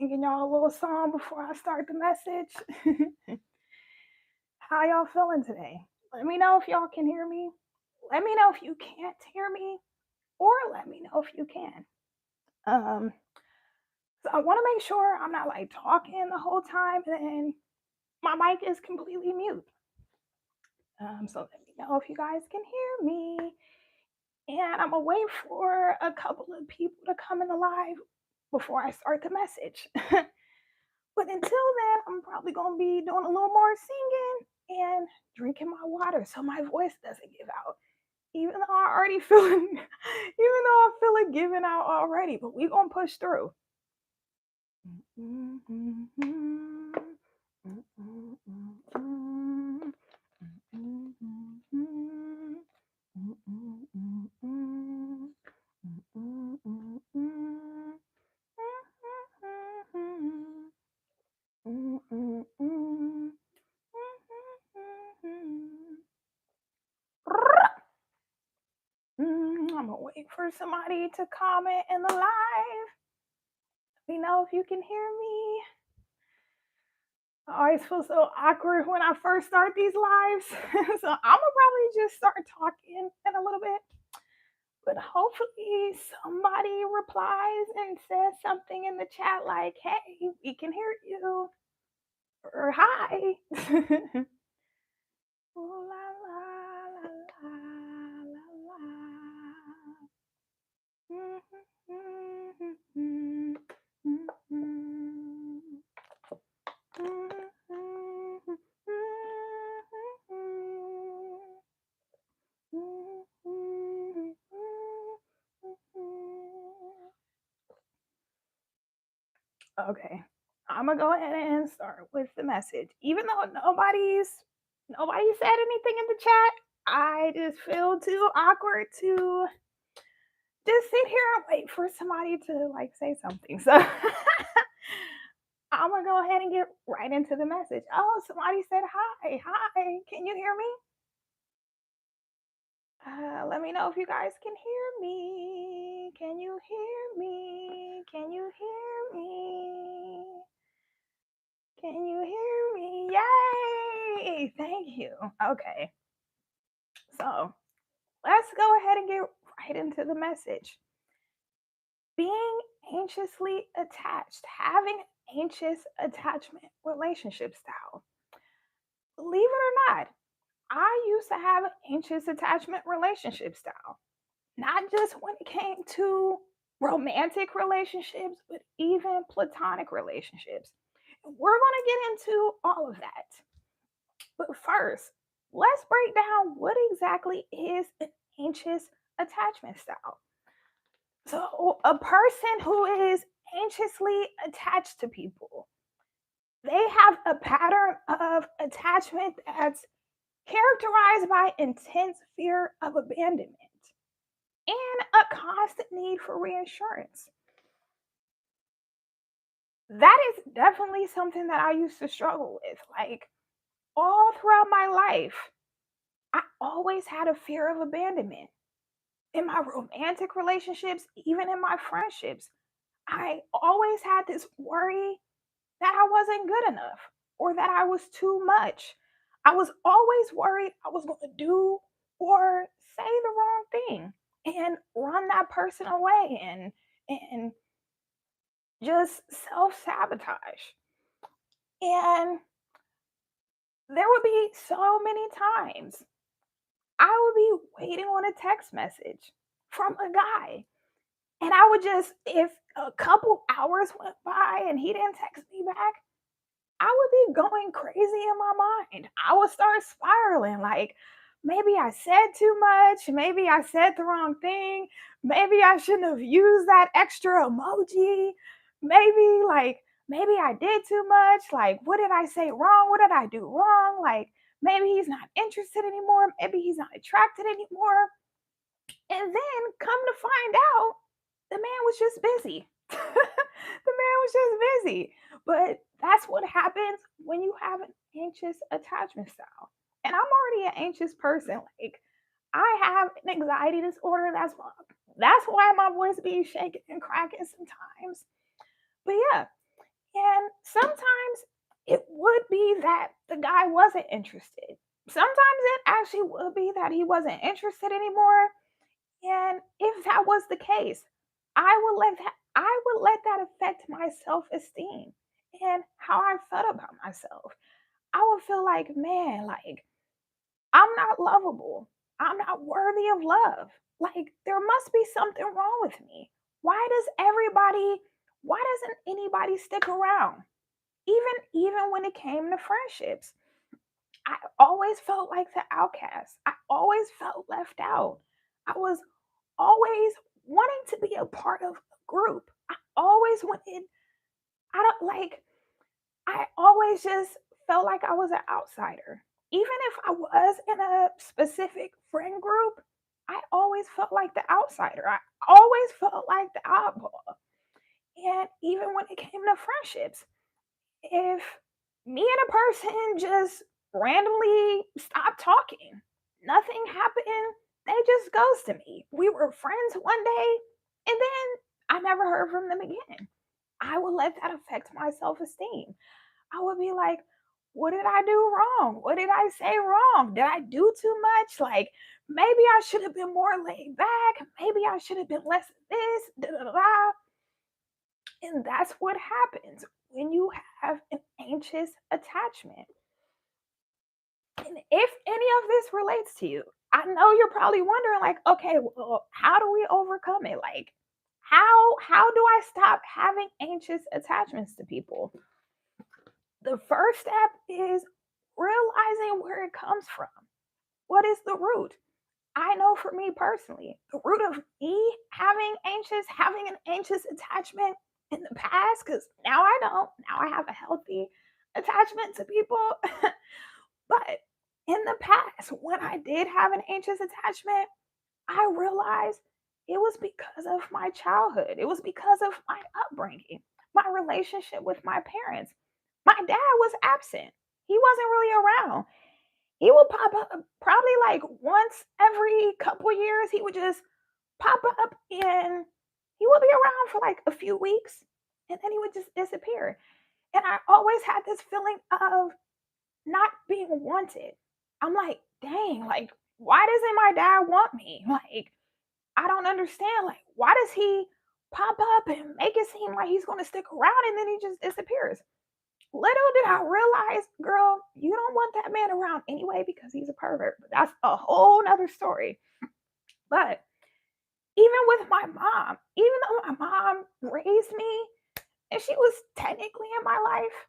singing y'all a little song before I start the message. How y'all feeling today? Let me know if y'all can hear me. Let me know if you can't hear me, or let me know if you can. Um, so I want to make sure I'm not like talking the whole time and my mic is completely mute. So let me know if you guys can hear me. And I'm gonna wait for a couple of people to come in the live before I start the message. But until then, I'm probably gonna be doing a little more singing and drinking my water so my voice doesn't give out. Even though I already feeling, even though I feel it giving out already, but we gonna push through. I'm gonna wait for somebody to comment in the live. Let me know if you can hear me. I always feel so awkward when I first start these lives. So I'm gonna probably just start talking in a little bit. But hopefully somebody replies and says something in the chat like, hey, we can hear you. Or hi. Ooh, la, la, la, la, la, la. Okay, I'm gonna go ahead and start with the message. Even though nobody said anything in the chat, I just feel too awkward to just sit here and wait for somebody to like say something. So I'm gonna go ahead and get right into the message. Oh, somebody said hi. Hi, can you hear me? Let me know if you guys can hear me. Can you hear me? Can you hear me? Can you hear me? Yay! Thank you. Okay. So let's go ahead and get right into the message. Being anxiously attached, having anxious attachment relationship style. Believe it or not, I used to have an anxious attachment relationship style. Not just when it came to romantic relationships, but even platonic relationships. And we're going to get into all of that. But first, let's break down what exactly is an anxious attachment style. So, a person who is anxiously attached to people, they have a pattern of attachment that's characterized by intense fear of abandonment and a constant need for reassurance. That is definitely something that I used to struggle with. Like all throughout my life, I always had a fear of abandonment. In my romantic relationships, even in my friendships, I always had this worry that I wasn't good enough or that I was too much. I was always worried I was going to do or say the wrong thing and run that person away and just self-sabotage. And there would be so many times I would be waiting on a text message from a guy. And I would just, if a couple hours went by and he didn't text me back, I would be going crazy in my mind. I would start spiraling like, maybe I said too much. Maybe I said the wrong thing. Maybe I shouldn't have used that extra emoji. Maybe I did too much. Like, what did I say wrong? What did I do wrong? Like, maybe he's not interested anymore. Maybe he's not attracted anymore. And then come to find out, the man was just busy. The man was just busy. But that's what happens when you have an anxious attachment style. And I'm already an anxious person. Like I have an anxiety disorder. That's why my voice be shaking and cracking sometimes. But yeah, And sometimes it would be that the guy wasn't interested. Sometimes it actually would be that he wasn't interested anymore. And if that was the case, I would let that affect my self-esteem and how I felt about myself. I would feel like, man, like I'm not lovable. I'm not worthy of love. Like there must be something wrong with me. Why doesn't anybody stick around? Even when it came to friendships, I always felt like the outcast. I always felt left out. I was always wanting to be a part of a group. I always wanted, I don't like, I always just felt like I was an outsider. Even if I was in a specific friend group, I always felt like the outsider. I always felt like the oddball. And even when it came to friendships, if me and a person just randomly stopped talking, nothing happened, they just ghosted me. We were friends one day, and then I never heard from them again. I would let that affect my self esteem. I would be like, what did I do wrong? What did I say wrong? Did I do too much? Like, maybe I should have been more laid back. Maybe I should have been less of this. Da, da, da, da. And that's what happens when you have an anxious attachment. And if any of this relates to you, I know you're probably wondering, like, okay, well, how do we overcome it? Like, how do I stop having anxious attachments to people? The first step is realizing where it comes from. What is the root? I know for me personally, the root of me having an anxious attachment in the past, because now I don't, now I have a healthy attachment to people. But in the past, when I did have an anxious attachment, I realized it was because of my childhood. It was because of my upbringing, my relationship with my parents. My dad was absent. He wasn't really around. He would pop up probably like once every couple years. He would just pop up and he would be around for like a few weeks and then he would just disappear. And I always had this feeling of not being wanted. I'm like, dang, like, why doesn't my dad want me? Like, I don't understand. Like, why does he pop up and make it seem like he's going to stick around and then he just disappears? Little did I realize, girl, you don't want that man around anyway because he's a pervert. But that's a whole nother story. But even with my mom, even though my mom raised me and she was technically in my life,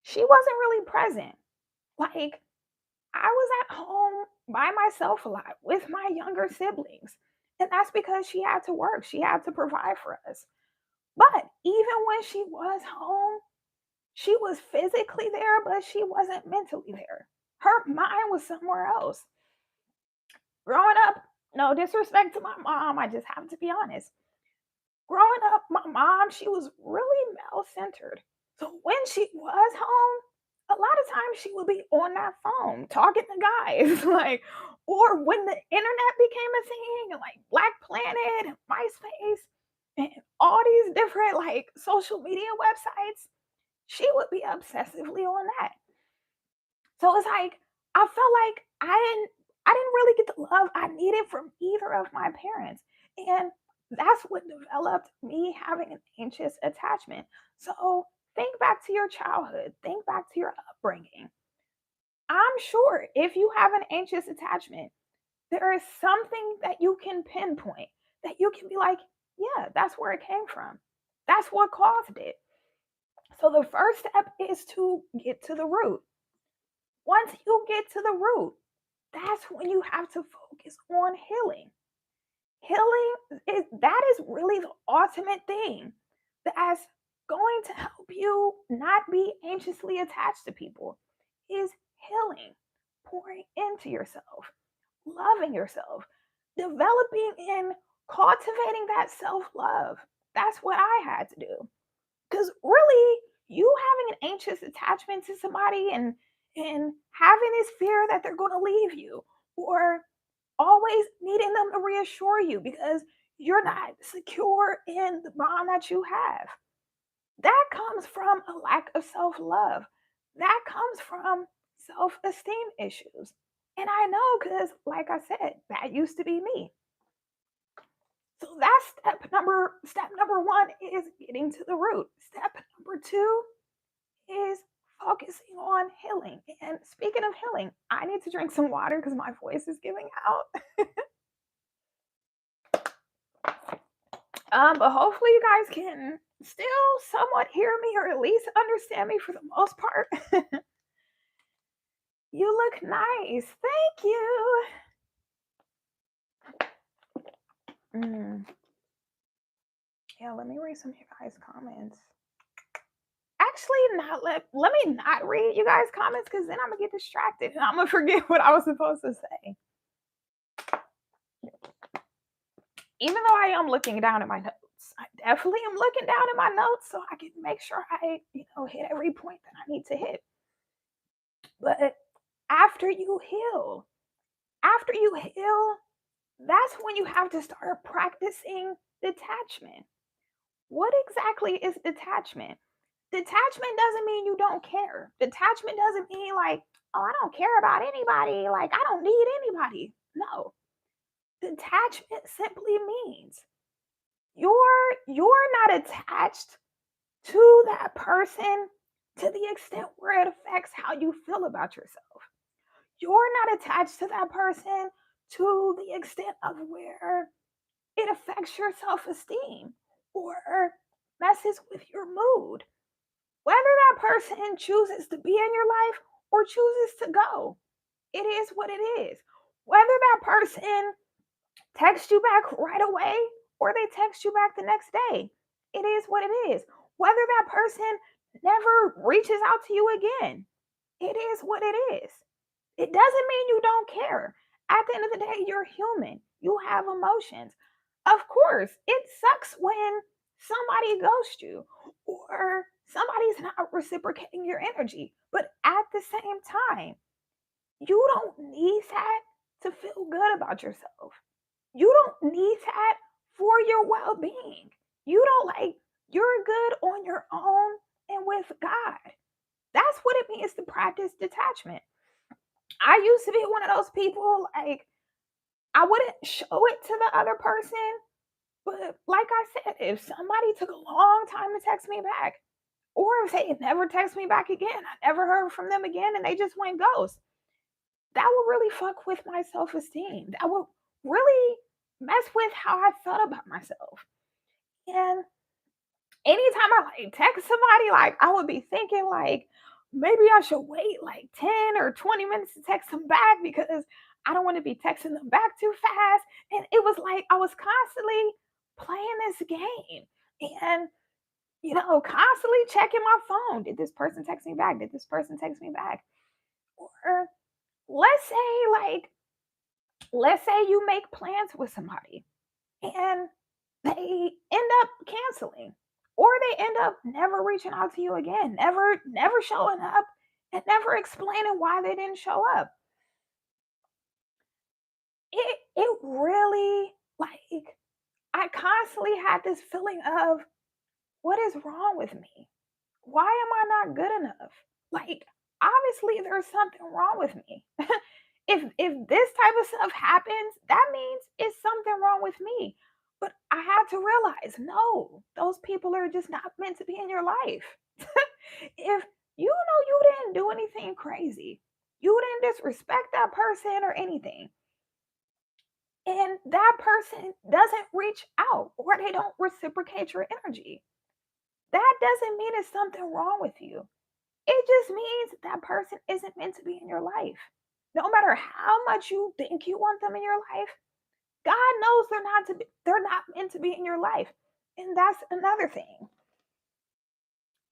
she wasn't really present. Like, I was at home by myself a lot with my younger siblings. And that's because she had to work, she had to provide for us. But even when she was home, she was physically there, but she wasn't mentally there. Her mind was somewhere else. Growing up, no disrespect to my mom, I just have to be honest. Growing up, my mom, she was really male centered. So when she was home, a lot of times she would be on that phone talking to guys, like, or when the internet became a thing, and like Black Planet and MySpace and all these different like social media websites, she would be obsessively on that. So it's like I felt like I didn't really get the love I needed from either of my parents. And that's what developed me having an anxious attachment. So think back to your childhood, think back to your upbringing. I'm sure if you have an anxious attachment, there is something that you can pinpoint that you can be like, yeah, that's where it came from. That's what caused it. So the first step is to get to the root. Once you get to the root, that's when you have to focus on healing. Healing is that is really the ultimate thing that's going to help you not be anxiously attached to people is healing, pouring into yourself, loving yourself, developing and cultivating that self-love. That's what I had to do. Because really, you having an anxious attachment to somebody and having this fear that they're going to leave you or always needing them to reassure you because you're not secure in the bond that you have. That comes from a lack of self love. That comes from self esteem issues. And I know because, like I said, that used to be me. So that's step number one is getting to the root. Step number two is focusing on healing. And speaking of healing, I need to drink some water because my voice is giving out. But hopefully you guys can still somewhat hear me or at least understand me for the most part. You look nice. Thank you. Mm. Yeah, let me read some of you guys' comments. Actually, not let me not read you guys' comments because then I'm gonna get distracted and I'm gonna forget what I was supposed to say. Even though I am looking down at my notes, I definitely am looking down at my notes so I can make sure I, hit every point that I need to hit. But after you heal, after you heal, that's when you have to start practicing detachment. What exactly is detachment? Detachment doesn't mean you don't care. Detachment doesn't mean like, oh, I don't care about anybody. Like, I don't need anybody. No. Detachment simply means you're not attached to that person to the extent where it affects how you feel about yourself. You're not attached to that person to the extent of where it affects your self esteem or messes with your mood. Whether that person chooses to be in your life or chooses to go, it is what it is. Whether that person texts you back right away or they text you back the next day, it is what it is. Whether that person never reaches out to you again, it is what it is. It doesn't mean you don't care. At the end of the day, you're human. You have emotions. Of course, it sucks when somebody ghosts you or somebody's not reciprocating your energy. But at the same time, you don't need that to feel good about yourself. You don't need that for your well being. You don't you're good on your own and with God. That's what it means to practice detachment. I used to be one of those people, like, I wouldn't show it to the other person, but like I said, if somebody took a long time to text me back, or if they never text me back again, I never heard from them again and they just went ghost, that would really fuck with my self esteem. That would really mess with how I felt about myself. And anytime I text somebody, like I would be thinking like maybe I should wait like 10 or 20 minutes to text them back because I don't want to be texting them back too fast. And it was like I was constantly playing this game and constantly checking my phone. Did this person text me back? Did this person text me back? Or let's say like let's say you make plans with somebody and they end up canceling or they end up never reaching out to you again, never showing up and never explaining why they didn't show up. It really I constantly had this feeling of what is wrong with me? Why am I not good enough? Like obviously there's something wrong with me. If this type of stuff happens, that means it's something wrong with me. But I had to realize, no, those people are just not meant to be in your life. If you didn't do anything crazy, you didn't disrespect that person or anything, and that person doesn't reach out or they don't reciprocate your energy, that doesn't mean it's something wrong with you. It just means that person isn't meant to be in your life. No matter how much you think you want them in your life, God knows they're not meant to be in your life. And that's another thing.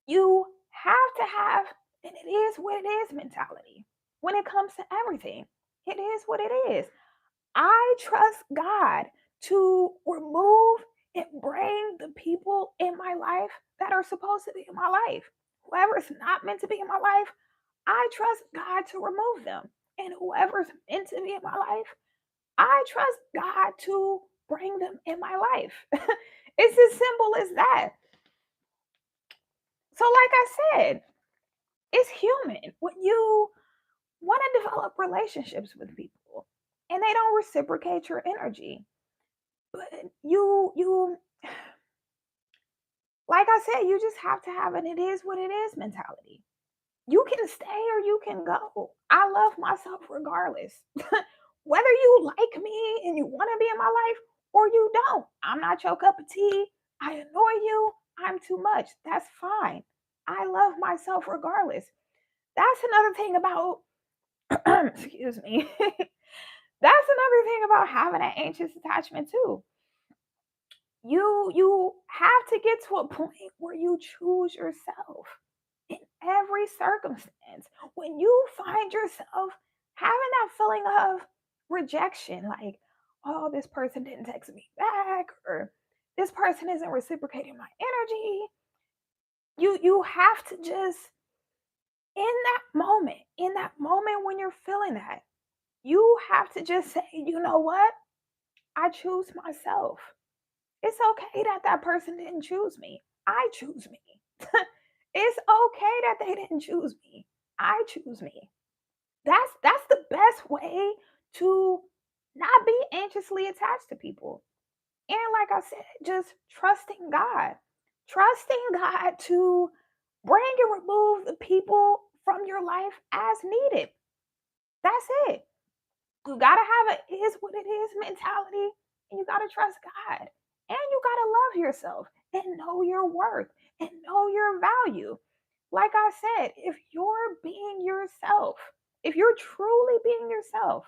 You have to have an it is what it is mentality when it comes to everything. It is what it is. I trust God to remove and bring the people in my life that are supposed to be in my life. Whoever is not meant to be in my life, I trust God to remove them. And whoever's meant to be in my life, I trust God to bring them in my life. It's as simple as that. So, like I said, it's human when you want to develop relationships with people and they don't reciprocate your energy. But you like I said, you just have to have an it is what it is mentality. You can stay or you can go. I love myself regardless. Whether you like me and you want to be in my life or you don't. I'm not your cup of tea. I annoy you. I'm too much. That's fine. I love myself regardless. That's another thing about excuse me. That's another thing about having an anxious attachment too. You have to get to a point where you choose yourself in every circumstance. When you find yourself having that feeling of rejection, like, oh, this person didn't text me back, or this person isn't reciprocating my energy, you have to just in that moment when you're feeling that, you have to just say, you know what? I choose myself. It's okay that that person didn't choose me. I choose me. It's okay that they didn't choose me. I choose me. That's the best way to not be anxiously attached to people. And like I said, just trusting God. Trusting God to bring and remove the people from your life as needed. That's it. You gotta have a is what it is mentality, and you gotta trust God. And you gotta love yourself and know your worth and know your value. Like I said, if you're being yourself, if you're truly being yourself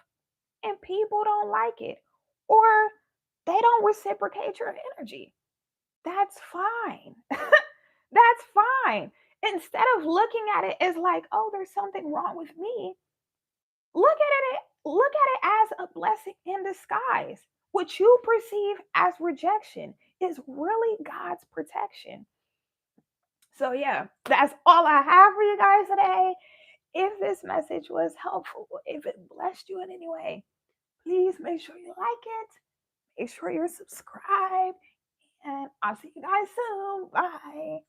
and people don't like it or they don't reciprocate your energy, that's fine. That's fine. Instead of looking at it as like, oh, there's something wrong with me, look at it as a blessing in disguise. What you perceive as rejection is really God's protection. So yeah, that's all I have for you guys today. If this message was helpful, if it blessed you in any way, please make sure you like it, make sure you're subscribed, and I'll see you guys soon. Bye.